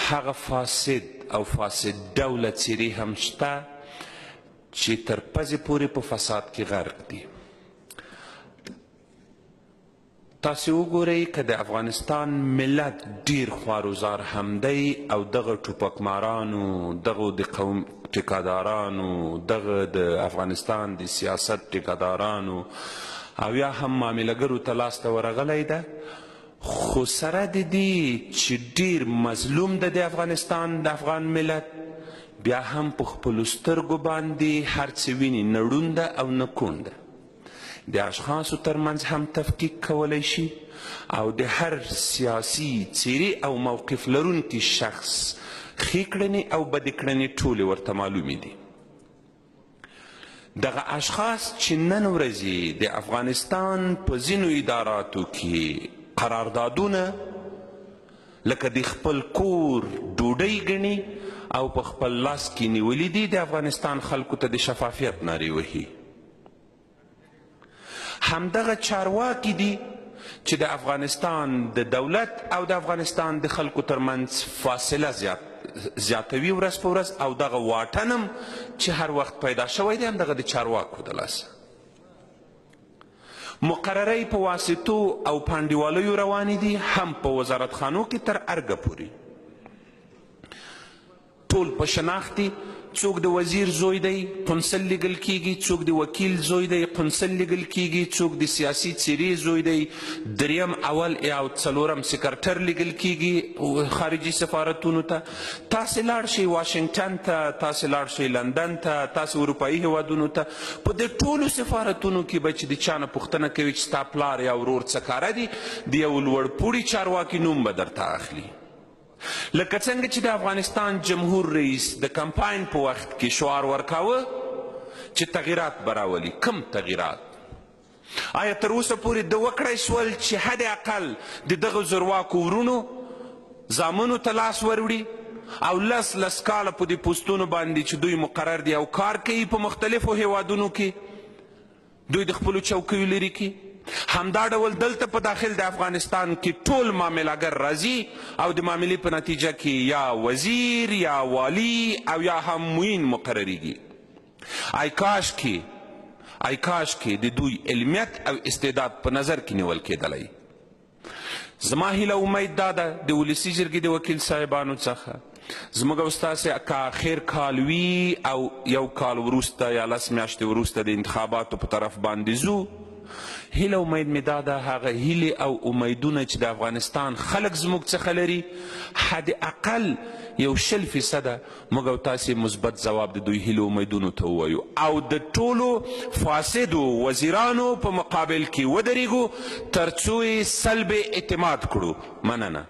هغه فاسد او فاسد ډوله څیرې هم شته چې تر پزې پورې په فساد کې غرق دي. تاسې وګورئ که د افغانستان ملت ډیر خواروزار هم دی او دغه ټوپکمارانو، دغه د قوم ټیکادارانو، دغه د افغانستان د سیاست ټیکادارانو او یا هم معاملهګرو ته لاس ته ورغلی ده، خو سره د دې چې ډیر مظلوم ده د افغانستان د افغان ملت، بیا هم په خپلو سترګو باندې هر څه ویني نه ړوند ده او نه کوڼ ده. د اشخاصو ترمنځ هم تفکیک کولی شي او د هر سیاسي څیرې او موقف لرونکي شخص ښې کړنې او بدې کړنې ټولې ورته معلومې دي. دغه اشخاص چې نن ورځې د افغانستان په ځینو اداراتو کې قراردادونه لکه د خپل کور ډوډۍ ګڼي او په خپل لاس کې نیولي دي، د افغانستان خلکو ته د شفافیت نارې وهي. همدغه چارواکي دي چې د افغانستان د دولت او د افغانستان د خلکو ترمنځ فاصله زیاتوي ورځ په ورځ، او دغه واټن هم چې هر وخت پیدا شوی دی همدغه د چارواکو د لاسه. مقررې په واسطو او پانډیوالیو روانې دي، هم په وزارتخانو کې تر ارګه پورې. ټول په شناخت دي، څوک د وزیر زوی دی قنصل لیږل کیږي، څوک د وکیل زوی دی قنصل لیږل کیږي، څوک د سیاسي څیرې زوی دی دریم اول او څلورم سکرټر لیږل کیږي خارجي سفارتونو ته. تاسې لاړ شئ واشنګټن ته، تاسې لاړ شئ لندن ته، تاسې اروپایي هیوادونو ته، په دې ټولو سفارتونو کې به چې د چا نه پوښتنه کوي چې ستا پلار یا ورور څه کاره دي، د یو لوړپوړي چارواکي نوم به درته اخلي. لکه څنګه چې د افغانستان جمهور رئیس د کمپاین په وخت کې شعار ورکاوه چې تغییرات به راولي. کم تغییرات؟ آیا تر اوسه پورې د وکړی شول چې حد اقل د دغه زورواکو ورونو زامنو ته لاس وروړي او لس کاله په دې پوستونو باندې چې دوی مقرر دي او کار کوي په مختلفو هیوادونو کې، دوی د خپلو چوکیو لرې کړي؟ همدا ډول دلته په داخل د افغانستان کې ټول معاملهګر راځي او د معاملې په نتیجه کې یا وزیر یا والی او یا هم معین مقرریږي. ای کاش کې د دوی علمیت او استعداد په نظر کې نیول کېدلی. زما هیله امید دا ده د ولسي جرګې د وکیل صاحبانو څخه زموږ او ستاسې که آخر کال وي او یو کال وروسته یا 10 میاشتې وروسته د انتخاباتو په طرف باندې ځو، هیله امید مې دا ده هغه هیلې او امیدونه چې د افغانستان خلک زموږ څخه لري، حد اقل یو 20% موږ او تاسې مثبت ځواب د دوی هیلو امیدونو ته ووایو او د ټولو فاسدو وزیرانو په مقابل کې ودرېږو تر څو یې سلب اعتماد کړو. مننه.